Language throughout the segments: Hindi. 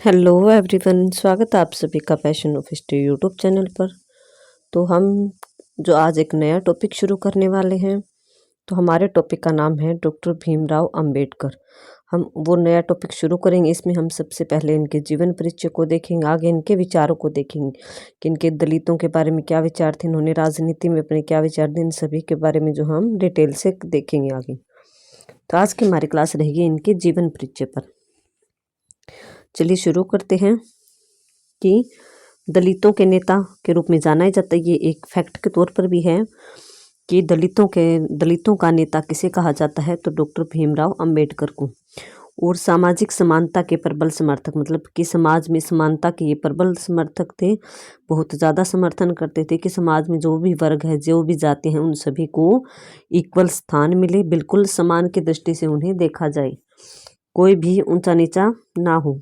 हेलो एवरीवन, स्वागत है आप सभी का passion of history YouTube channel पर। तो हम जो आज एक नया टॉपिक शुरू करने वाले हैं, तो हमारे टॉपिक का नाम है डॉक्टर भीमराव अंबेडकर। हम वो नया टॉपिक शुरू करेंगे। इसमें हम सबसे पहले इनके जीवन परिचय को देखेंगे, आगे इनके विचारों को देखेंगे कि इनके दलितों के बारे में क्या विचार थे, इन्होंने राजनीति में अपने क्या विचार थे, इन सभी के बारे में जो हम डिटेल से देखेंगे आगे। तो आज की हमारी क्लास रहेगी इनके जीवन परिचय पर। चलिए शुरू करते हैं कि दलितों के नेता के रूप में जाना जाता है। ये एक फैक्ट के तौर पर भी है कि दलितों का नेता किसे कहा जाता है, तो डॉक्टर भीमराव अंबेडकर को। और सामाजिक समानता के प्रबल समर्थक, मतलब कि समाज में समानता के ये प्रबल समर्थक थे, बहुत ज़्यादा समर्थन करते थे कि समाज में जो भी वर्ग है, जो भी जाति हैं, उन सभी को इक्वल स्थान मिले, बिल्कुल समान की दृष्टि से उन्हें देखा जाए, कोई भी ऊंचा नीचा ना हो।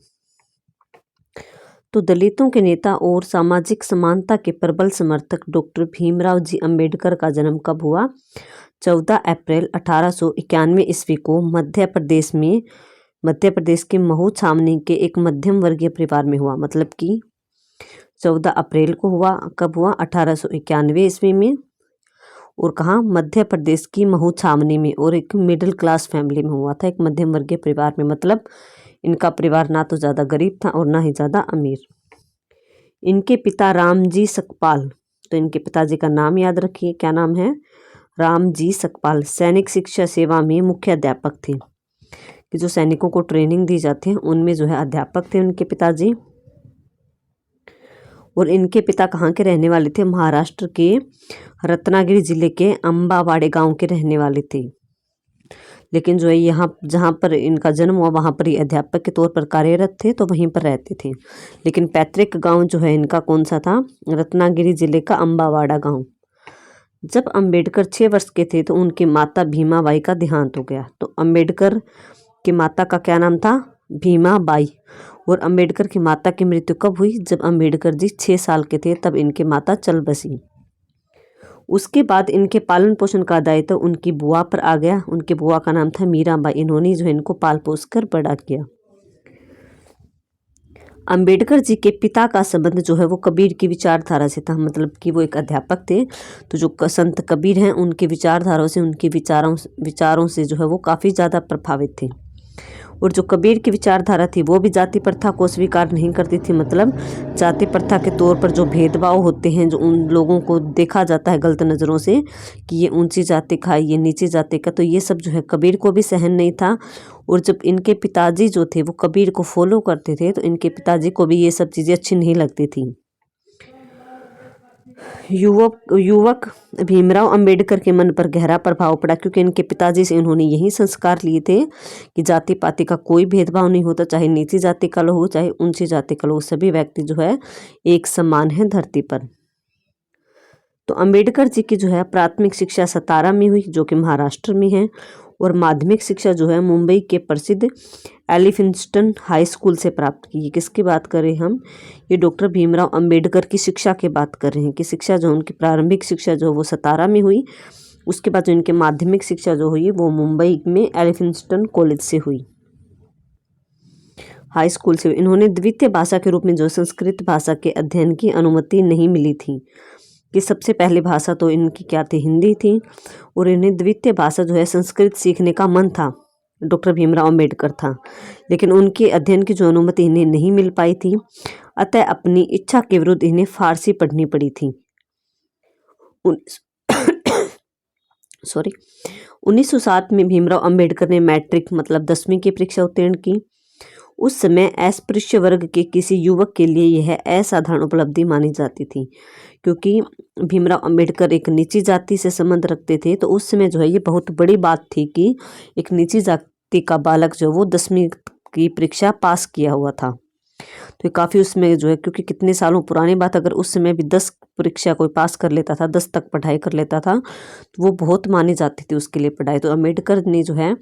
तो दलितों के नेता और सामाजिक समानता के प्रबल समर्थक डॉक्टर भीमराव जी अंबेडकर का जन्म कब हुआ? 14 अप्रैल 1891 ईस्वी को मध्य प्रदेश के महू छावनी के एक मध्यम वर्गीय परिवार में हुआ। मतलब कि 14 अप्रैल को हुआ। कब हुआ? 1891 ईस्वी में। और कहाँ? मध्य प्रदेश की महू छावनी में, और एक मिडिल क्लास फैमिली में हुआ था, एक मध्यम वर्गीय परिवार में। मतलब इनका परिवार ना तो ज़्यादा गरीब था और ना ही ज़्यादा अमीर। इनके पिता रामजी सकपाल, तो इनके पिताजी का नाम याद रखिए, क्या नाम है? रामजी सकपाल। सैनिक शिक्षा सेवा में मुख्य अध्यापक थे, कि जो सैनिकों को ट्रेनिंग दी जाती है उनमें जो है अध्यापक थे उनके पिताजी। और इनके पिता कहाँ के रहने वाले थे? महाराष्ट्र के रत्नागिरी जिले के अम्बावाड़े गांव के रहने वाले थे। लेकिन जो है यहाँ जहाँ पर इनका जन्म हुआ वहाँ पर ही अध्यापक के तौर पर कार्यरत थे, तो वहीं पर रहते थे। लेकिन पैतृक गांव जो है इनका कौन सा था? रत्नागिरी जिले का अम्बावाड़ा गांव। जब अंबेडकर 6 वर्ष के थे तो उनकी माता भीमाबाई का देहांत हो गया। तो अंबेडकर की माता का क्या नाम था? भीमाबाई। और अंबेडकर की माता की मृत्यु कब हुई? जब अंबेडकर जी 6 साल के थे, तब इनकी माता चल बसी। उसके बाद इनके पालन पोषण का दायित्व उनकी बुआ पर आ गया। उनकी बुआ का नाम था मीराबाई। इन्होंने जो है इनको पाल पोस कर बड़ा किया। अंबेडकर जी के पिता का संबंध जो है वो कबीर की विचारधारा से था। मतलब कि वो एक अध्यापक थे, तो जो संत कबीर हैं उनकी विचारधाराओं से, उनके विचारों से जो है वो काफ़ी ज़्यादा प्रभावित थे। और जो कबीर की विचारधारा थी वो भी जाति प्रथा को स्वीकार नहीं करती थी। मतलब जाति प्रथा के तौर पर जो भेदभाव होते हैं, जो उन लोगों को देखा जाता है गलत नज़रों से कि ये ऊंची जाति का, ये नीची जाति का, तो ये सब जो है कबीर को भी सहन नहीं था। और जब इनके पिताजी जो थे वो कबीर को फॉलो करते थे, तो इनके पिताजी को भी ये सब चीज़ें अच्छी नहीं लगती थी। युवक भीमराव अंबेडकर के मन पर गहरा प्रभाव पड़ा, क्योंकि इनके पिताजी से उन्होंने यही संस्कार लिए थे कि जाति पाति का कोई भेदभाव नहीं होता, चाहे नीची जाति का लोग हो चाहे ऊंची जाति का लोग, सभी व्यक्ति जो है एक समान है धरती पर। तो अंबेडकर जी की जो है प्राथमिक शिक्षा सतारा में हुई, जो कि महाराष्ट्र में है। और माध्यमिक शिक्षा जो है मुंबई के प्रसिद्ध एलिफिंस्टन हाई स्कूल से प्राप्त की। किसकी बात कर रहे हैं हम? ये डॉक्टर भीमराव अंबेडकर की शिक्षा की बात कर रहे हैं कि शिक्षा जो उनकी प्रारंभिक शिक्षा जो वो सतारा में हुई। उसके बाद जो इनकी माध्यमिक शिक्षा जो हुई वो मुंबई में एलिफिंस्टन कॉलेज से हुई, हाई स्कूल से। इन्होंने द्वितीय भाषा के रूप में जो संस्कृत भाषा के अध्ययन की अनुमति नहीं मिली थी, कि सबसे पहली भाषा तो इनकी क्या थी? हिंदी थी। और इन्हें द्वितीय भाषा जो है संस्कृत सीखने का मन था, डॉक्टर भीमराव अंबेडकर था, लेकिन उनके अध्ययन की जो अनुमति इन्हें नहीं मिल पाई थी, अतः अपनी इच्छा के विरुद्ध इन्हें फारसी पढ़नी पड़ी थी। 1907 में भीमराव अंबेडकर ने मैट्रिक मतलब 10वीं की परीक्षा उत्तीर्ण की। उस समय अस्पृश्य वर्ग के किसी युवक के लिए यह असाधारण उपलब्धि मानी जाती थी, क्योंकि भीमराव अंबेडकर एक नीची जाति से संबंध रखते थे। तो उस समय जो है ये बहुत बड़ी बात थी कि एक नीची जाति का बालक जो वो 10वीं की परीक्षा पास किया हुआ था। तो ये काफ़ी उसमें जो है, क्योंकि कितने सालों पुरानी बात, अगर उस समय भी 10 परीक्षा कोई पास कर लेता था, 10 तक पढ़ाई कर लेता था, तो वो बहुत मानी जाती थी उसके लिए पढ़ाई। तो अंबेडकर ने जो है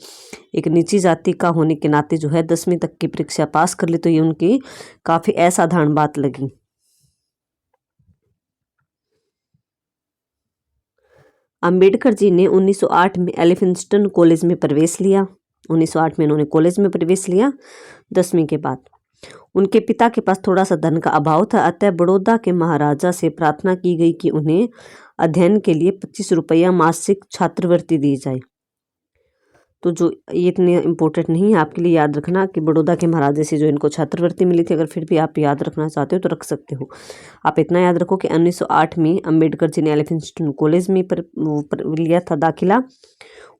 एक नीची जाति का होने के नाते जो है 10वीं तक की परीक्षा पास कर ली, तो ये उनकी काफ़ी असाधारण बात लगी। अंबेडकर जी ने 1908 में एलिफिंस्टन कॉलेज में प्रवेश लिया। 1908 में इन्होंने कॉलेज में प्रवेश लिया 10वीं के बाद। उनके पिता के पास थोड़ा सा धन का अभाव था, अतः बड़ौदा के महाराजा से प्रार्थना की गई कि उन्हें अध्ययन के लिए 25 रुपया मासिक छात्रवृत्ति दी जाए। तो जो ये इतने इम्पोर्टेंट नहीं है, आपके लिए याद रखना कि बड़ौदा के महाराजे से जो इनको छात्रवृत्ति मिली थी, अगर फिर भी आप याद रखना चाहते हो तो रख सकते हो। आप इतना याद रखो कि 1908 में अम्बेडकर जी ने एलिफिंस्टन कॉलेज में लिया था दाखिला।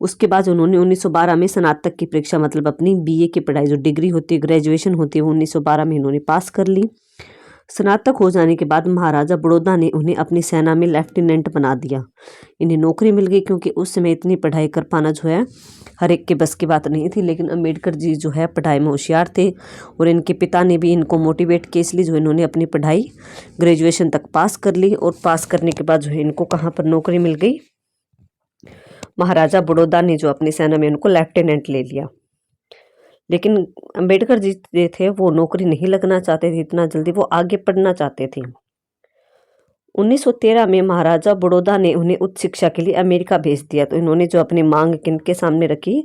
उसके बाद उन्होंने 1912 में स्नातक की परीक्षा, मतलब अपनी बीए की पढ़ाई, जो डिग्री होती है, ग्रेजुएशन होती है, वो 1912 में इन्होंने पास कर ली। स्नातक हो जाने के बाद महाराजा बड़ौदा ने उन्हें अपनी सेना में लेफ्टिनेंट बना दिया। इन्हें नौकरी मिल गई, क्योंकि उस समय इतनी पढ़ाई कर पाना जो है हर एक के बस की बात नहीं थी। लेकिन अम्बेडकर जी जो है पढ़ाई में होशियार थे, और इनके पिता ने भी इनको मोटिवेट किया, इसलिए जो इन्होंने अपनी पढ़ाई ग्रेजुएशन तक पास कर ली। और पास करने के बाद जो है इनको कहाँ पर नौकरी मिल गई, महाराजा बड़ौदा ने जो अपनी सेना में उनको लेफ्टिनेंट ले लिया। लेकिन अम्बेडकर जी जो थे वो नौकरी नहीं लगना चाहते थे इतना जल्दी, वो आगे पढ़ना चाहते थे। 1913 में महाराजा बड़ौदा ने उन्हें उच्च शिक्षा के लिए अमेरिका भेज दिया। तो इन्होंने जो अपनी मांग किनके सामने रखी,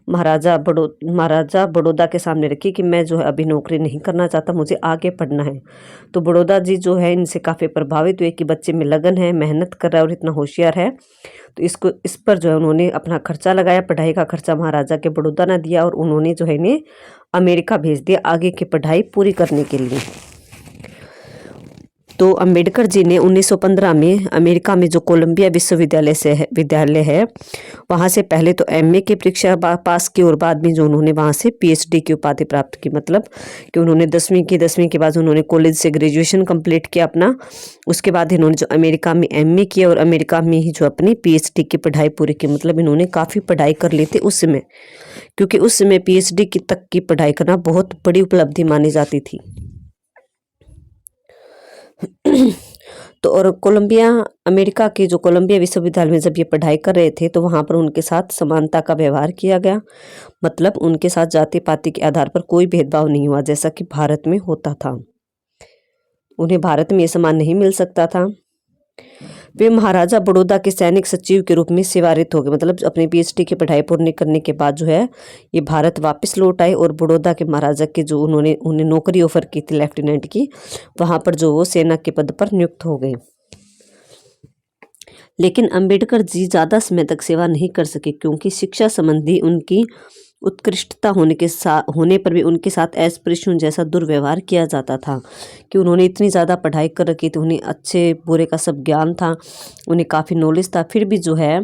महाराजा बड़ौदा के सामने रखी कि मैं जो है अभी नौकरी नहीं करना चाहता, मुझे आगे पढ़ना है। तो बड़ौदा जी जो है इनसे काफ़ी प्रभावित हुए कि बच्चे में लगन है, मेहनत कर रहा है और इतना होशियार है। तो इस पर जो है उन्होंने अपना खर्चा लगाया। पढ़ाई का खर्चा महाराजा के बड़ौदा ने दिया, और उन्होंने जो है इन्हें अमेरिका भेज दिया आगे की पढ़ाई पूरी करने के लिए। तो अम्बेडकर जी ने 1915 में अमेरिका में जो कोलंबिया विद्यालय है वहाँ से पहले तो एमए की परीक्षा पास की, और बाद में जो उन्होंने वहाँ से पीएचडी की उपाधि प्राप्त की। मतलब कि उन्होंने 10वीं के बाद उन्होंने कॉलेज से ग्रेजुएशन कंप्लीट किया अपना। उसके बाद इन्होंने जो अमेरिका में एमए किया, और अमेरिका में ही जो अपनी पीएचडी की पढ़ाई पूरी की। मतलब इन्होंने काफ़ी पढ़ाई कर ली थी उस समय, क्योंकि उस समय पीएचडी तक की पढ़ाई करना बहुत बड़ी उपलब्धि मानी जाती थी। तो और अमेरिका के जो कोलंबिया विश्वविद्यालय में जब ये पढ़ाई कर रहे थे, तो वहाँ पर उनके साथ समानता का व्यवहार किया गया। मतलब उनके साथ जाति पाति के आधार पर कोई भेदभाव नहीं हुआ, जैसा कि भारत में होता था। उन्हें भारत में ये सम्मान नहीं मिल सकता था। वे महाराजा बड़ौदा के सैनिक सचिव के रूप में सेवारत हो गए। मतलब अपनी पीएचडी की पढ़ाई पूरी करने के बाद जो है ये भारत वापस लौट आए, और बड़ौदा के महाराजा के जो उन्हें नौकरी ऑफर की थी लेफ्टिनेंट की, वहाँ पर जो वो सेना के पद पर नियुक्त हो गए। लेकिन अंबेडकर जी ज़्यादा समय तक सेवा नहीं कर सके, क्योंकि शिक्षा संबंधी उनकी उत्कृष्टता होने पर भी उनके साथ अस्पृश्यों जैसा दुर्व्यवहार किया जाता था। कि उन्होंने इतनी ज़्यादा पढ़ाई कर रखी थी, उन्हें अच्छे बुरे का सब ज्ञान था, उन्हें काफ़ी नॉलेज था, फिर भी जो है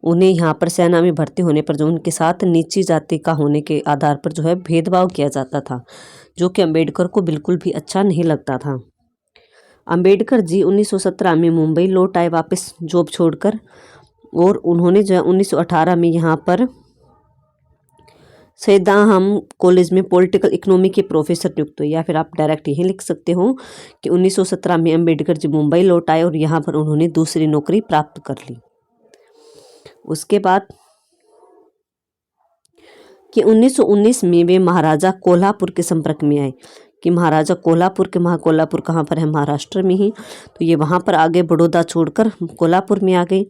उन्हें यहाँ पर सेना में भर्ती होने पर जो उनके साथ नीची जाति का होने के आधार पर जो है भेदभाव किया जाता था, जो कि अम्बेडकर को बिल्कुल भी अच्छा नहीं लगता था। अम्बेडकर जी 1917 में मुंबई लौट आए वापस जॉब छोड़कर, और उन्होंने जो है 1918 में यहाँ पर सैदाम कॉलेज में पॉलिटिकल इकोनॉमी के प्रोफेसर नियुक्त हुए, या फिर आप डायरेक्ट यही लिख सकते हो कि 1917 में अम्बेडकर जी मुंबई लौट आए, और यहाँ पर उन्होंने दूसरी नौकरी प्राप्त कर ली। उसके बाद कि 1919 में वे महाराजा कोल्हापुर के संपर्क में आए। कि महाराजा कोल्हापुर कहाँ पर है, महाराष्ट्र में ही। तो ये वहाँ पर आगे बड़ौदा छोड़कर कोल्हापुर में आ गए,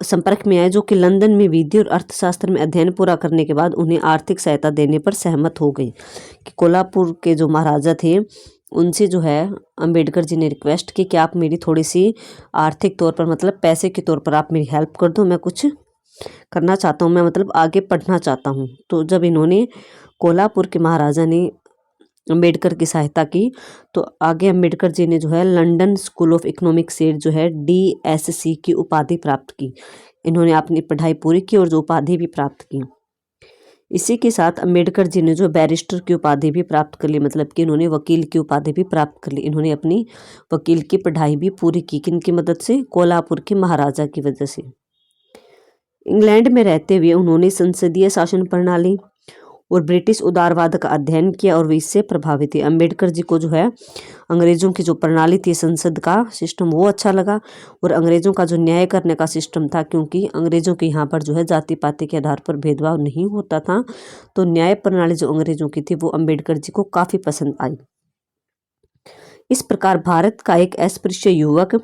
संपर्क में आए, जो कि लंदन में विधि और अर्थशास्त्र में अध्ययन पूरा करने के बाद उन्हें आर्थिक सहायता देने पर सहमत हो गई। कि कोल्हापुर के जो महाराजा थे उनसे जो है अम्बेडकर जी ने रिक्वेस्ट की कि आप मेरी थोड़ी सी आर्थिक तौर पर, मतलब पैसे के तौर पर आप मेरी हेल्प कर दो, मैं कुछ करना चाहता हूँ, मैं मतलब आगे पढ़ना चाहता हूँ। तो जब इन्होंने कोल्हापुर के महाराजा ने अम्बेडकर की सहायता की, तो आगे अम्बेडकर जी ने जो है लंदन स्कूल ऑफ इकोनॉमिक्स से जो है DSc की उपाधि प्राप्त की। इन्होंने अपनी पढ़ाई पूरी की और जो उपाधि भी प्राप्त की। इसी के साथ अम्बेडकर जी ने जो बैरिस्टर की उपाधि भी प्राप्त कर ली, मतलब कि इन्होंने वकील की उपाधि भी प्राप्त कर ली। इन्होंने अपनी वकील की पढ़ाई भी पूरी की, किनकी मदद से, कोल्हापुर के महाराजा की वजह से। इंग्लैंड में रहते हुए उन्होंने संसदीय शासन प्रणाली और ब्रिटिश उदारवाद का अध्ययन किया, और वे इससे प्रभावित थे। अम्बेडकर जी को जो है अंग्रेजों की जो प्रणाली थी, संसद का सिस्टम, वो अच्छा लगा, और अंग्रेजों का जो न्याय करने का सिस्टम था, क्योंकि अंग्रेजों के यहाँ पर जो है जाति पाति के आधार पर भेदभाव नहीं होता था, तो न्याय प्रणाली जो अंग्रेजों की थी वो अम्बेडकर जी को काफ़ी पसंद आई। इस प्रकार भारत का एक अस्पृश्य युवक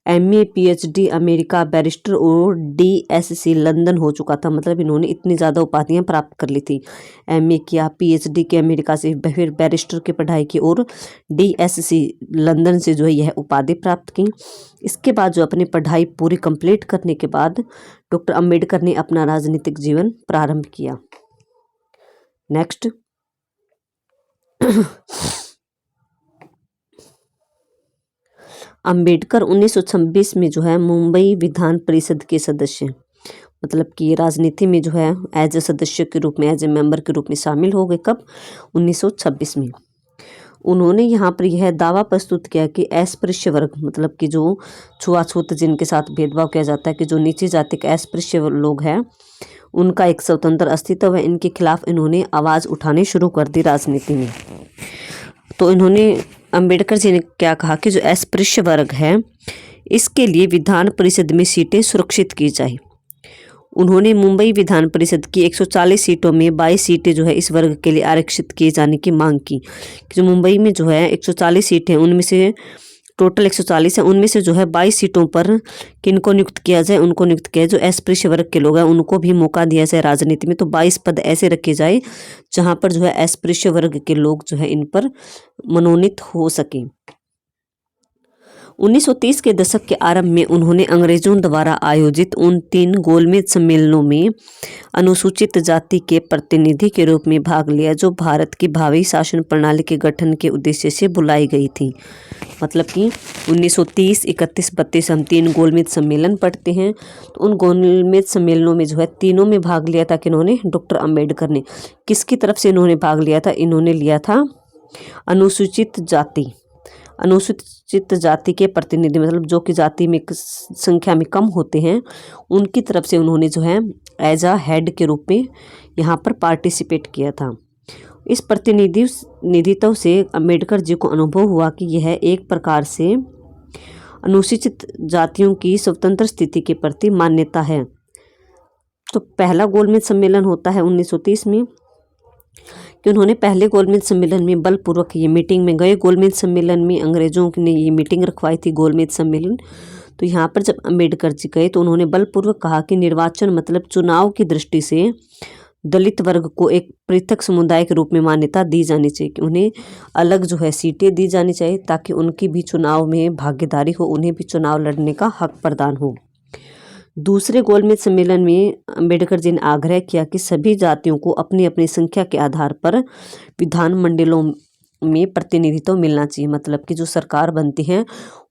MA PhD अमेरिका, बैरिस्टर और DSc लंदन हो चुका था। मतलब इन्होंने इतनी ज़्यादा उपाधियां प्राप्त कर ली थी। MA किया, PhD के अमेरिका से, फिर बैरिस्टर की पढ़ाई की और DSc लंदन से जो है यह उपाधि प्राप्त की। इसके बाद जो अपनी पढ़ाई पूरी कंप्लीट करने के बाद डॉक्टर अम्बेडकर ने अपना राजनीतिक जीवन प्रारंभ किया। नेक्स्ट अंबेडकर 1926 में जो है मुंबई विधान परिषद के सदस्य, मतलब कि राजनीति में जो है एज ए सदस्य के रूप में, एज ए मेंबर के रूप में शामिल हो गए। कब? 1926 में। उन्होंने यहाँ पर यह दावा प्रस्तुत किया कि अस्पृश्य वर्ग, मतलब कि जो छुआछूत जिनके साथ भेदभाव किया जाता है, कि जो नीची जाति के अस्पृश्य लोग हैं उनका एक स्वतंत्र अस्तित्व है, इनके खिलाफ इन्होंने आवाज़ उठानी शुरू कर दी राजनीति में। तो इन्होंने अंबेडकर जी ने क्या कहा कि जो अस्पृश्य वर्ग है इसके लिए विधान परिषद में सीटें सुरक्षित की जाए। उन्होंने मुंबई विधान परिषद की 140 सीटों में 22 सीटें जो है इस वर्ग के लिए आरक्षित किए जाने की मांग की। जो मुंबई में जो है 140 सीटें, उनमें से टोटल 140 है, उनमें से जो है 22 सीटों पर किनको नियुक्त किया जाए, उनको नियुक्त किया जाए जो अस्पृश्य वर्ग के लोग हैं उनको भी मौका दिया जाए राजनीति में। तो 22 पद ऐसे रखे जाए जहां पर जो है अस्पृश्य वर्ग के लोग जो है इन पर मनोनीत हो सके। 1930 के दशक के आरंभ में उन्होंने अंग्रेजों द्वारा आयोजित उन 3 गोलमेज सम्मेलनों में अनुसूचित जाति के प्रतिनिधि के रूप में भाग लिया जो भारत की भावी शासन प्रणाली के गठन के उद्देश्य से बुलाई गई थी। मतलब कि 1930, 31, 32 हम 3 गोलमेज सम्मेलन पढ़ते हैं। तो उन गोलमेज सम्मेलनों में जो है तीनों में भाग लिया था कि इन्होंने, डॉक्टर अम्बेडकर ने। किसकी तरफ से इन्होंने भाग लिया था? इन्होंने लिया था अनुसूचित जाति के प्रतिनिधि, मतलब जो कि जाति में संख्या में कम होते हैं उनकी तरफ से उन्होंने जो है एज अ हेड के रूप में यहाँ पर पार्टिसिपेट किया था। इस प्रतिनिधित्व से अम्बेडकर जी को अनुभव हुआ कि यह एक प्रकार से अनुसूचित जातियों की स्वतंत्र स्थिति के प्रति मान्यता है। तो पहला गोलमेज सम्मेलन होता है 1930 में कि उन्होंने पहले गोलमेज सम्मेलन में बलपूर्वक ये मीटिंग में गए। गोलमेज सम्मेलन में अंग्रेजों ने ये मीटिंग रखवाई थी, गोलमेज सम्मेलन। तो यहाँ पर जब अम्बेडकर जी गए तो उन्होंने बलपूर्वक कहा कि निर्वाचन मतलब चुनाव की दृष्टि से दलित वर्ग को एक पृथक समुदाय के रूप में मान्यता दी जानी चाहिए, कि उन्हें अलग जो है सीटें दी जानी चाहिए ताकि उनकी भी चुनाव में भागीदारी हो, उन्हें भी चुनाव लड़ने का हक प्रदान हो। दूसरे गोलमेज सम्मेलन में अम्बेडकर जी ने आग्रह किया कि सभी जातियों को अपनी अपनी संख्या के आधार पर विधानमंडलों में प्रतिनिधित्व मिलना चाहिए। मतलब कि जो सरकार बनती है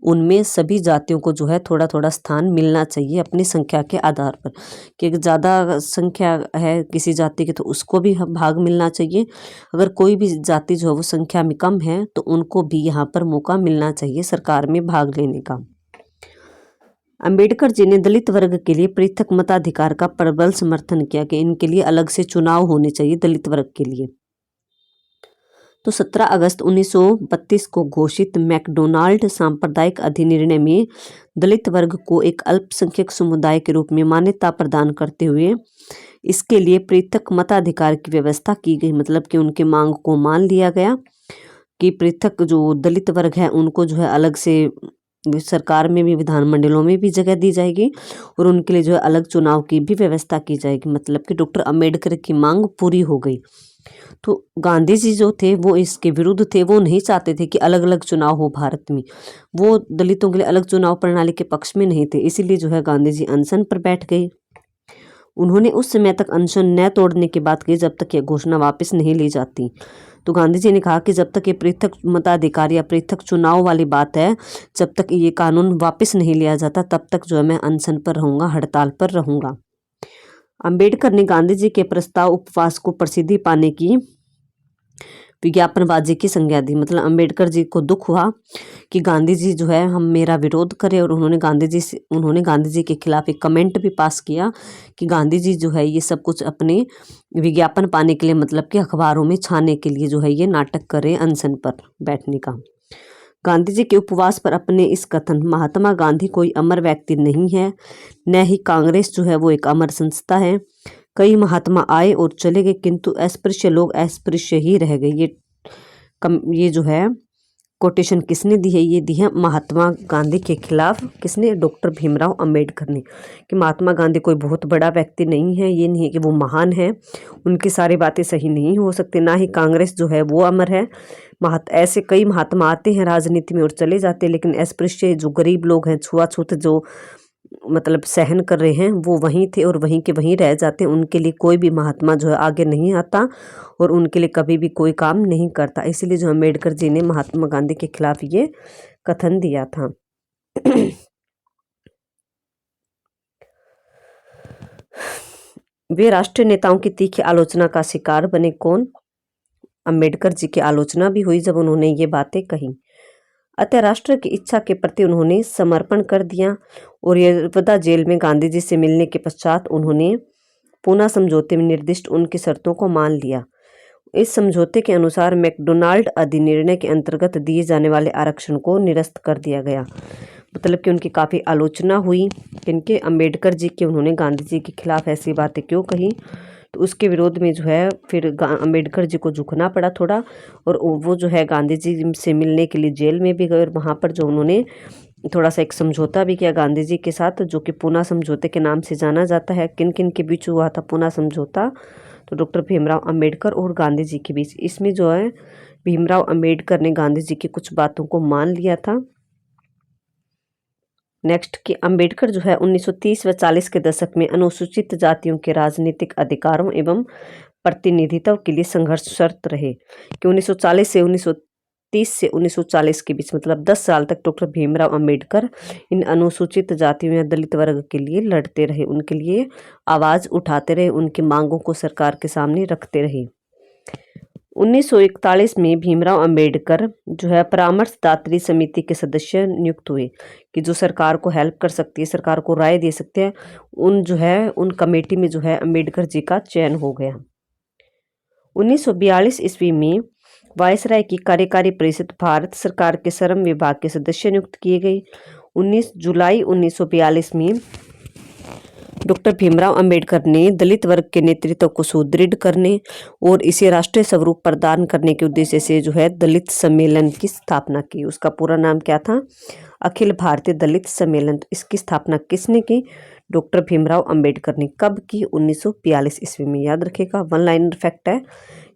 उनमें सभी जातियों को जो है थोड़ा थोड़ा स्थान मिलना चाहिए अपनी संख्या के आधार पर, कि ज़्यादा संख्या है किसी जाति की तो उसको भी भाग मिलना चाहिए। अगर कोई भी जाति जो है वो संख्या में कम है तो उनको भी यहाँ पर मौका मिलना चाहिए सरकार में भाग लेने का। अंबेडकर जी ने दलित वर्ग के लिए पृथक मताधिकार का प्रबल समर्थन किया कि इनके लिए अलग से चुनाव होने चाहिए दलित वर्ग के लिए। तो 17 अगस्त 1932 को घोषित मैकडोनाल्ड सांप्रदायिक अधिनिर्णय में दलित वर्ग को एक अल्पसंख्यक समुदाय के रूप में मान्यता प्रदान करते हुए इसके लिए पृथक मताधिकार की व्यवस्था की गई। मतलब कि उनके मांग को मान लिया गया कि पृथक जो दलित वर्ग है उनको जो है अलग से सरकार में भी, विधानमंडलों में भी जगह दी जाएगी और उनके लिए जो है अलग चुनाव की भी व्यवस्था की जाएगी। मतलब कि डॉक्टर अम्बेडकर की मांग पूरी हो गई। तो गांधी जी जो थे वो इसके विरुद्ध थे, वो नहीं चाहते थे कि अलग अलग चुनाव हो भारत में, वो दलितों के लिए अलग चुनाव प्रणाली के पक्ष में नहीं थे। इसीलिए जो है गांधी जी अनशन पर बैठ गए। उन्होंने उस समय तक अनशन न तोड़ने की बात कही जब तक यह घोषणा वापस नहीं ली जाती। तो गांधी जी ने कहा कि जब तक ये पृथक मताधिकार या पृथक चुनाव वाली बात है, जब तक ये कानून वापस नहीं लिया जाता तब तक जो है मैं अनशन पर रहूँगा, हड़ताल पर रहूँगा। अंबेडकर ने गांधी जी के प्रस्ताव उपवास को प्रसिद्धि पाने की विज्ञापनबाजी की संज्ञा दी। मतलब अंबेडकर जी को दुख हुआ कि गांधी जी जो है हम मेरा विरोध करें, और उन्होंने गांधी जी के खिलाफ एक कमेंट भी पास किया कि गांधी जी जो है ये सब कुछ अपने विज्ञापन पाने के लिए, मतलब कि अखबारों में छाने के लिए जो है ये नाटक करें अनशन पर बैठने का। गांधी जी के उपवास पर अपने इस कथन, महात्मा गांधी कोई अमर व्यक्ति नहीं है, न ही कांग्रेस जो है वो एक अमर संस्था है, कई महात्मा आए और चले गए किंतु अस्पृश्य लोग अस्पृश्य ही रह गए, ये जो है कोटेशन किसने दी है? ये दी है महात्मा गांधी के खिलाफ। किसने? डॉक्टर भीमराव अंबेडकर ने। कि महात्मा गांधी कोई बहुत बड़ा व्यक्ति नहीं है, ये नहीं है कि वो महान है, उनकी सारी बातें सही नहीं हो सकती, ना ही कांग्रेस जो है वो अमर है। ऐसे कई महात्मा आते हैं राजनीति में और चले जाते हैं, लेकिन अस्पृश्य जो गरीब लोग हैं, छुआछूत जो मतलब सहन कर रहे हैं, वो वहीं थे और वहीं के वहीं रह जाते हैं। उनके लिए कोई भी महात्मा जो है आगे नहीं आता और उनके लिए कभी भी कोई काम नहीं करता। इसीलिए जो अम्बेडकर जी ने महात्मा गांधी के खिलाफ ये कथन दिया था। वे राष्ट्रीय नेताओं की तीखी आलोचना का शिकार बने। कौन? अम्बेडकर जी की आलोचना भी हुई जब उन्होंने ये बातें कही। अतः राष्ट्र की इच्छा के प्रति उन्होंने समर्पण कर दिया और यरवदा जेल में गांधी जी से मिलने के पश्चात उन्होंने पूना समझौते में निर्दिष्ट उनकी शर्तों को मान लिया। इस समझौते के अनुसार मैकडोनाल्ड अधिनिर्णय के अंतर्गत दिए जाने वाले आरक्षण को निरस्त कर दिया गया। मतलब कि उनकी काफ़ी आलोचना हुई, किनके? अम्बेडकर जी के। उन्होंने गांधी जी के खिलाफ ऐसी बातें क्यों कही, तो उसके विरोध में जो है फिर अम्बेडकर जी को झुकना पड़ा थोड़ा, और वो जो है गांधी जी से मिलने के लिए जेल में भी गए और वहाँ पर जो उन्होंने थोड़ा सा एक समझौता भी किया गांधी जी के साथ, जो कि पूना समझौते के नाम से जाना जाता है। किन किन के बीच हुआ था पूना समझौता? तो डॉक्टर भीमराव अंबेडकर और गांधी जी के बीच। इसमें जो है भीमराव अंबेडकर ने गांधी जी की कुछ बातों को मान लिया था। नेक्स्ट कि अंबेडकर जो है 1930 व 40 के दशक में अनुसूचित जातियों के राजनीतिक अधिकारों एवं प्रतिनिधित्व के लिए संघर्षरत रहे। कि 1940 से 1930 से 1940 के बीच मतलब 10 साल तक डॉक्टर भीमराव अंबेडकर इन अनुसूचित जातियों या दलित वर्ग के लिए लड़ते रहे, उनके लिए आवाज उठाते रहे, उनकी मांगों को सरकार के सामने रखते रहे। 1941 में भीमराव अंबेडकर जो है परामर्शदात्री समिति के सदस्य नियुक्त हुए, कि जो सरकार को हेल्प कर सकती है, सरकार को राय दे सकते हैं, उन कमेटी में जो है अंबेडकर जी का चयन हो गया। 1942 ईस्वी में वायसराय की कार्यकारी परिषद भारत सरकार के श्रम विभाग के सदस्य नियुक्त किए गए। 19 जुलाई 1942 में डॉक्टर भीमराव अंबेडकर ने दलित वर्ग के नेतृत्व को सुदृढ़ करने और इसे राष्ट्रीय स्वरूप प्रदान करने के उद्देश्य से जो है दलित सम्मेलन की स्थापना की। उसका पूरा नाम क्या था? अखिल भारतीय दलित सम्मेलन। इसकी स्थापना किसने की? डॉक्टर भीमराव अंबेडकर ने। कब की? 1942 ईस्वी में। याद रखिएगा, वन लाइनर फैक्ट है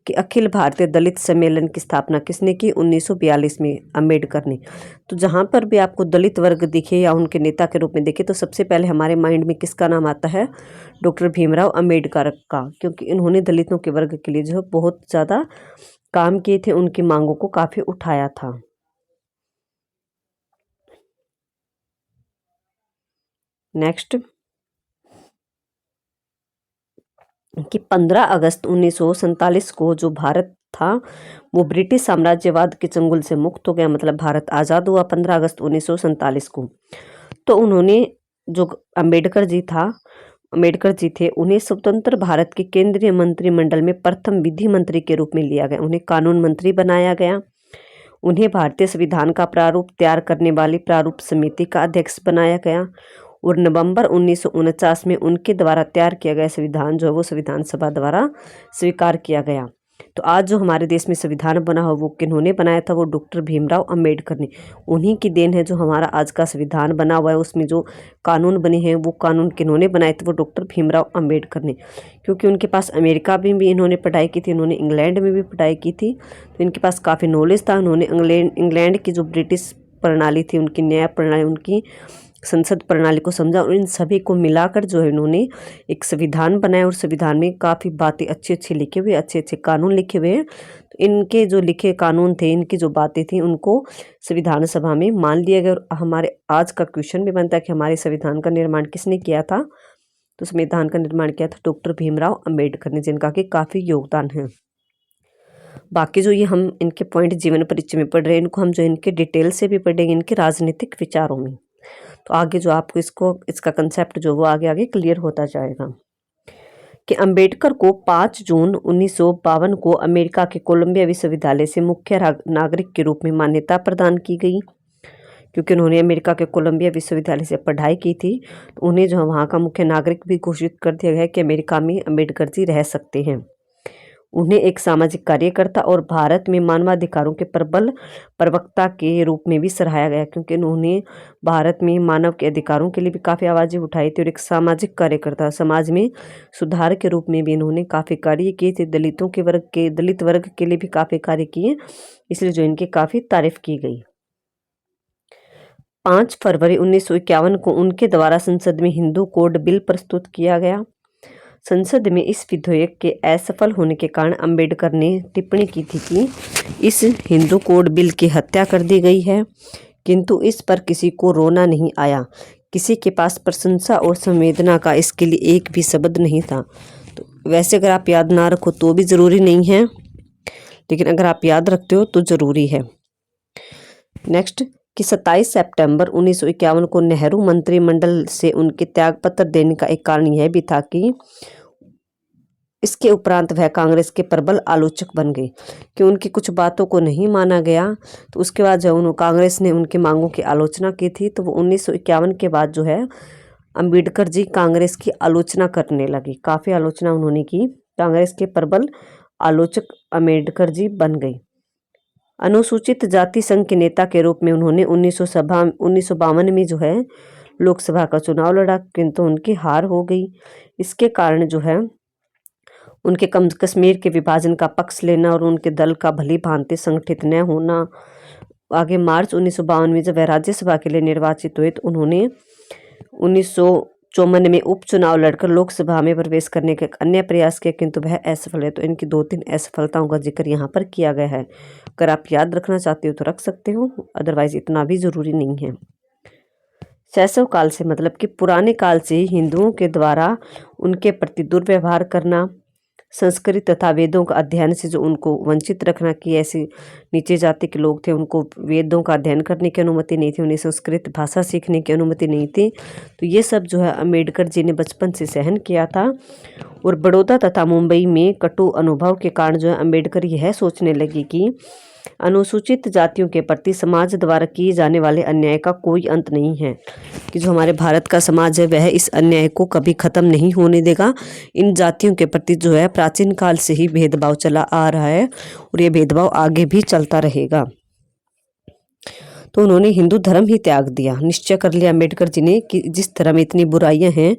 कि अखिल भारतीय दलित सम्मेलन की स्थापना किसने की? 1942 में अंबेडकर ने। तो जहाँ पर भी आपको दलित वर्ग दिखे या उनके नेता के रूप में दिखे, तो सबसे पहले हमारे माइंड में किसका नाम आता है? डॉक्टर भीमराव अंबेडकर का, क्योंकि इन्होंने दलितों के वर्ग के लिए जो है बहुत ज़्यादा काम किए थे, उनकी मांगों को काफ़ी उठाया था। नेक्स्ट कि 15 अगस्त 1947 को जो भारत था वो ब्रिटिश साम्राज्यवाद के चंगुल से मुक्त हो गया, मतलब भारत आज़ाद हुआ 15 अगस्त 1947 को। तो उन्होंने जो अम्बेडकर जी थे, उन्हें स्वतंत्र भारत के केंद्रीय मंत्रिमंडल में प्रथम विधि मंत्री के रूप में लिया गया, उन्हें कानून मंत्री बनाया गया। उन्हें भारतीय संविधान का प्रारूप तैयार करने वाली प्रारूप समिति का अध्यक्ष बनाया गया और नवंबर 1949 में उनके द्वारा तैयार किया गया संविधान जो है वो संविधान सभा द्वारा स्वीकार किया गया। तो आज जो हमारे देश में संविधान बना हो वो किन्होंने बनाया था? वो डॉक्टर भीमराव अंबेडकर ने। उन्हीं की देन है जो हमारा आज का संविधान बना हुआ है। उसमें जो कानून बने हैं वो कानून किन्होंने बनाए थे? वो डॉक्टर भीमराव अंबेडकर ने। क्योंकि उनके पास अमेरिका में भी इन्होंने पढ़ाई की थी, इन्होंने इंग्लैंड में भी पढ़ाई की थी, तो इनके पास काफ़ी नॉलेज था। उन्होंने इंग्लैंड की जो ब्रिटिश प्रणाली थी, उनकी न्याय प्रणाली, उनकी संसद प्रणाली को समझा और इन सभी को मिलाकर जो है इन्होंने एक संविधान बनाया और संविधान में काफ़ी बातें अच्छी अच्छी लिखे हुए, अच्छे अच्छे कानून लिखे हुए हैं। तो इनके जो लिखे कानून थे, इनकी जो बातें थी, उनको संविधान सभा में मान लिया गया। और हमारे आज का क्वेश्चन भी बनता है कि हमारे संविधान का निर्माण किसने किया था? तो संविधान का निर्माण किया था डॉक्टर भीमराव अंबेडकर ने, जिनका कि काफ़ी योगदान है। बाकी जो ये हम इनके पॉइंट जीवन परिचय में पढ़ रहे हैं, इनको हम जो इनके डिटेल से भी पढ़ेंगे इनके राजनीतिक विचारों में, तो आगे जो आपको इसका कंसेप्ट जो वो आगे क्लियर होता जाएगा। कि अंबेडकर को 5 जून 1952 को अमेरिका के कोलंबिया विश्वविद्यालय से मुख्य नागरिक के रूप में मान्यता प्रदान की गई। क्योंकि उन्होंने अमेरिका के कोलंबिया विश्वविद्यालय से पढ़ाई की थी, तो उन्हें जो वहाँ का मुख्य नागरिक भी घोषित कर दिया गया कि अमेरिका में अंबेडकर जी रह सकते हैं। उन्हें एक सामाजिक कार्यकर्ता और भारत में मानवाधिकारों के प्रबल प्रवक्ता के रूप में भी सराहा गया, क्योंकि उन्होंने भारत में मानव के अधिकारों के लिए भी काफ़ी आवाज़ें उठाई थी और एक सामाजिक कार्यकर्ता, समाज में सुधार के रूप में भी इन्होंने काफ़ी कार्य किए थे। दलित वर्ग के लिए भी काफ़ी कार्य किए, इसलिए जो इनकी काफ़ी तारीफ की गई। 5 फरवरी 1951 को उनके द्वारा संसद में हिंदू कोड बिल प्रस्तुत किया गया। संसद में इस विधेयक के असफल होने के कारण अंबेडकर ने टिप्पणी की थी कि इस हिंदू कोड बिल की हत्या कर दी गई है, किंतु इस पर किसी को रोना नहीं आया। किसी के पास प्रशंसा और संवेदना का इसके लिए एक भी शब्द नहीं था। तो वैसे अगर आप याद ना रखो तो भी ज़रूरी नहीं है, लेकिन अगर आप याद रखते हो तो ज़रूरी है। नेक्स्ट कि 27 सितंबर 1951 को नेहरू मंत्रिमंडल से उनके त्यागपत्र देने का एक कारण यह भी था कि इसके उपरांत वह कांग्रेस के प्रबल आलोचक बन गए, कि उनकी कुछ बातों को नहीं माना गया। तो उसके बाद जब कांग्रेस ने उनकी मांगों की आलोचना की थी, तो वो 1951 के बाद जो है अंबेडकर जी कांग्रेस की आलोचना करने लगी। काफ़ी आलोचना उन्होंने की, कांग्रेस के प्रबल आलोचक अंबेडकर जी बन गए। अनुसूचित जाति संघ के नेता के रूप में उन्होंने 1952 में जो है लोकसभा का चुनाव लड़ा, किंतु उनकी हार हो गई। इसके कारण जो है उनके कश्मीर के विभाजन का पक्ष लेना और उनके दल का भली भांति संगठित न होना। आगे मार्च 1952 में जब वह राज्यसभा के लिए निर्वाचित हुए, तो उन्होंने 1954 में उपचुनाव लड़कर लोकसभा में प्रवेश करने का एक अन्य प्रयास किया, किंतु वह असफल है। तो इनकी 2-3 असफलताओं का जिक्र यहाँ पर किया गया है। अगर आप याद रखना चाहते हो तो रख सकते हो, अदरवाइज इतना भी जरूरी नहीं है। शैशव काल से मतलब कि पुराने काल से ही हिंदुओं के द्वारा उनके प्रति दुर्व्यवहार करना, संस्कृत तथा वेदों का अध्ययन से जो उनको वंचित रखना, कि ऐसे नीचे जाति के लोग थे, उनको वेदों का अध्ययन करने की अनुमति नहीं थी, उन्हें संस्कृत भाषा सीखने की अनुमति नहीं थी। तो ये सब जो है अम्बेडकर जी ने बचपन से सहन किया था। और बड़ौदा तथा मुंबई में कटु अनुभव के कारण जो है अम्बेडकर यह सोचने लगे कि अनुसूचित जातियों के प्रति समाज द्वारा किए जाने वाले अन्याय का कोई अंत नहीं है, कि जो हमारे भारत का समाज है वह इस अन्याय को कभी खत्म नहीं होने देगा। इन जातियों के प्रति जो है प्राचीन काल से ही भेदभाव चला आ रहा है और ये भेदभाव आगे भी चलता रहेगा। तो उन्होंने हिंदू धर्म ही त्याग दिया। निश्चय कर लिया अम्बेडकर जी ने कि जिस धर्म में इतनी बुराइयां हैं,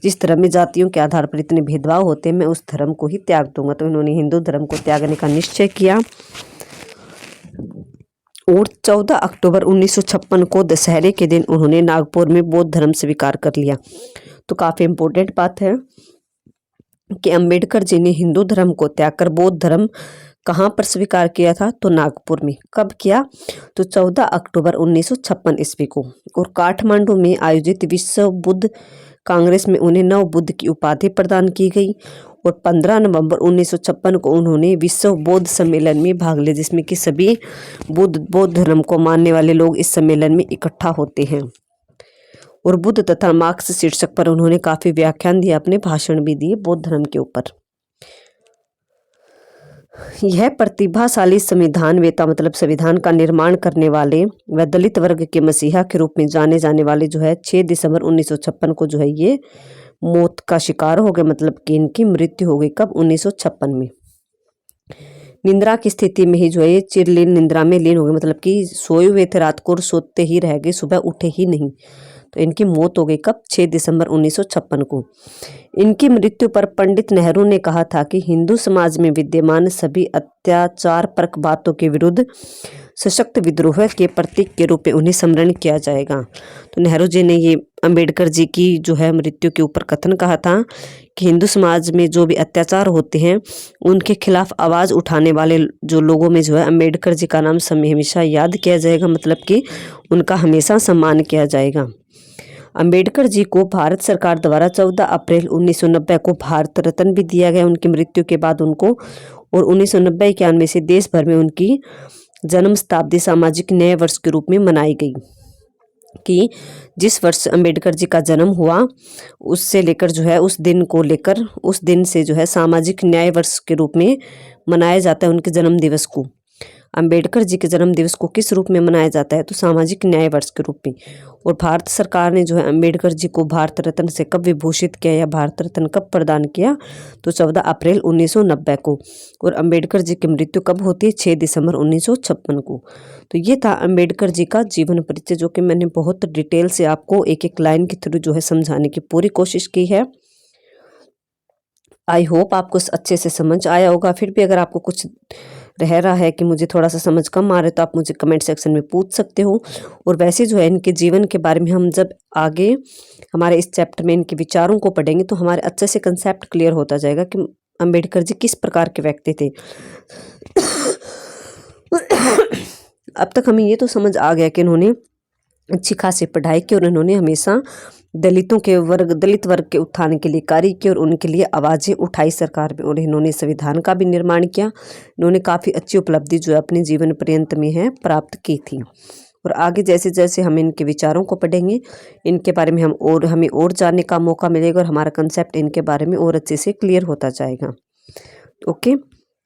जिस धर्म में जातियों के आधार पर इतने भेदभाव होते हैं, मैं उस धर्म को ही त्याग दूंगा। तो उन्होंने हिंदू धर्म को त्यागने का निश्चय किया। और 14 अक्टूबर 1956 को दशहरे के दिन उन्होंने नागपुर में बौद्ध धर्म स्वीकार कर लिया। तो काफ़ी इम्पोर्टेंट बात है कि अंबेडकर जी ने हिंदू धर्म को त्याग कर बौद्ध धर्म कहाँ पर स्वीकार किया था, तो नागपुर में। कब किया, तो 14 अक्टूबर 1956 ईस्वी को। और काठमांडू में आयोजित विश्व बुद्ध कांग्रेस में उन्हें नव बुद्ध की उपाधि प्रदान की गई। और 15 नवंबर 1956 को उन्होंने विश्व बौद्ध सम्मेलन में भाग लिया, जिसमें कि सभी बौद्ध धर्म को मानने वाले लोग इस सम्मेलन में इकट्ठा होते हैं। और बुद्ध तथा मार्क्स शीर्षक पर उन्होंने काफ़ी व्याख्यान दिए, अपने भाषण भी दिए बौद्ध धर्म के ऊपर। यह प्रतिभाशाली संविधानवेता मतलब संविधान का निर्माण करने वाले व दलित वर्ग के मसीहा के रूप में जाने जाने वाले जो है 6 दिसंबर 1956 को जो है ये मौत का शिकार हो गए, मतलब कि इनकी मृत्यु हो गई। कब, 1956 में। निंद्रा की स्थिति में ही जो है चिरलीन निंद्रा में लीन हो गए, मतलब कि सोए हुए थे रात को और सोते ही रह गए, सुबह उठे ही नहीं। तो इनकी मौत हो गई कब, 6 दिसंबर 1956 को। इनकी मृत्यु पर पंडित नेहरू ने कहा था कि हिंदू समाज में विद्यमान सभी अत्याचारपरक बातों के विरुद्ध सशक्त विद्रोह के प्रतीक के रूप में उन्हें स्मरण किया जाएगा। तो नेहरू जी ने ये अंबेडकर जी की जो है मृत्यु के ऊपर कथन कहा था कि हिंदू समाज में जो भी अत्याचार होते हैं उनके खिलाफ आवाज़ उठाने वाले जो लोगों में जो है अंबेडकर जी का नाम हमेशा याद किया जाएगा, मतलब कि उनका हमेशा सम्मान किया जाएगा। अंबेडकर जी को भारत सरकार द्वारा 14 अप्रैल 1990 को भारत रत्न भी दिया गया उनकी मृत्यु के बाद उनको। और 1990-91 से देश भर में उनकी जन्म शताब्दी सामाजिक न्याय वर्ष के रूप में मनाई गई, कि जिस वर्ष अंबेडकर जी का जन्म हुआ उससे लेकर जो है उस दिन को लेकर उस दिन से जो है सामाजिक न्याय वर्ष के रूप में मनाया जाता है उनके जन्म दिवस को। अंबेडकर जी के जन्म दिवस को किस रूप में मनाया जाता है? तो सामाजिक न्याय वर्ष के रूप में। और भारत सरकार ने जो है अंबेडकर जी को भारत रत्न से कब विभूषित किया या भारत रत्न कब प्रदान किया? तो 14 अप्रैल 1990 को। और अंबेडकर जी की मृत्यु कब होती है? 6 दिसंबर 1956 को। तो ये था अंबेडकर जी का जीवन परिचय, जो कि मैंने बहुत डिटेल से आपको एक एक लाइन के थ्रू जो है समझाने की पूरी कोशिश की है। आई होप आपको अच्छे से समझ आया होगा। फिर भी अगर आपको कुछ रह रहा है कि मुझे थोड़ा सा समझ कम आ रहा है, तो आप मुझे कमेंट सेक्शन में पूछ सकते हो। और वैसे जो है इनके जीवन के बारे में हम जब आगे हमारे इस चैप्टर में इनके विचारों को पढ़ेंगे तो हमारे अच्छे से कंसेप्ट क्लियर होता जाएगा कि अंबेडकर जी किस प्रकार के व्यक्ति थे। अब तक हमें ये तो समझ आ गया कि इन्होंने अच्छी खासी पढ़ाई की और इन्होंने हमेशा दलित वर्ग के उत्थान के लिए कार्य किया और उनके लिए आवाज़ें उठाई सरकार में। और इन्होंने संविधान का भी निर्माण किया। इन्होंने काफ़ी अच्छी उपलब्धि जो है अपने जीवन पर्यंत में है प्राप्त की थी। और आगे जैसे जैसे हम इनके विचारों को पढ़ेंगे, इनके बारे में हमें और जानने का मौका मिलेगा और हमारा कंसेप्ट इनके बारे में और अच्छे से क्लियर होता जाएगा। ओके,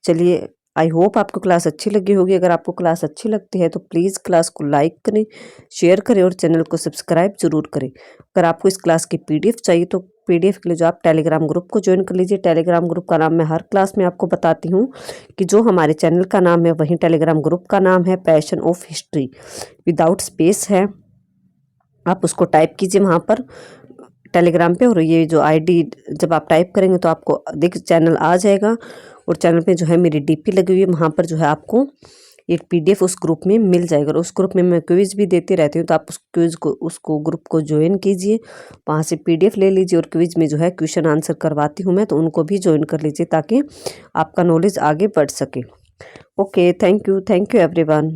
चलिए, आई होप आपको क्लास अच्छी लगी होगी। अगर आपको क्लास अच्छी लगती है तो प्लीज़ क्लास को लाइक करें, शेयर करें और चैनल को सब्सक्राइब जरूर करें। अगर आपको इस क्लास की पीडीएफ चाहिए तो पीडीएफ के लिए जो आप टेलीग्राम ग्रुप को ज्वाइन कर लीजिए। टेलीग्राम ग्रुप का नाम मैं हर क्लास में आपको बताती हूँ कि जो हमारे चैनल का नाम है वहीं टेलीग्राम ग्रुप का नाम है passion of history, without space है। आप उसको टाइप कीजिए वहाँ पर टेलीग्राम पे, और ये जो आईडी जब आप टाइप करेंगे तो आपको चैनल आ जाएगा। और चैनल पे जो है मेरी डीपी लगी हुई है, वहाँ पर जो है आपको एक पीडीएफ उस ग्रुप में मिल जाएगा। और उस ग्रुप में मैं क्विज भी देती रहती हूँ, तो आप उस क्विज को ग्रुप को ज्वाइन कीजिए, वहाँ से पीडीएफ ले लीजिए। और क्विज में जो है क्वेश्चन आंसर करवाती हूँ मैं, तो उनको भी ज्वाइन कर लीजिए ताकि आपका नॉलेज आगे बढ़ सके। Okay, thank you everyone.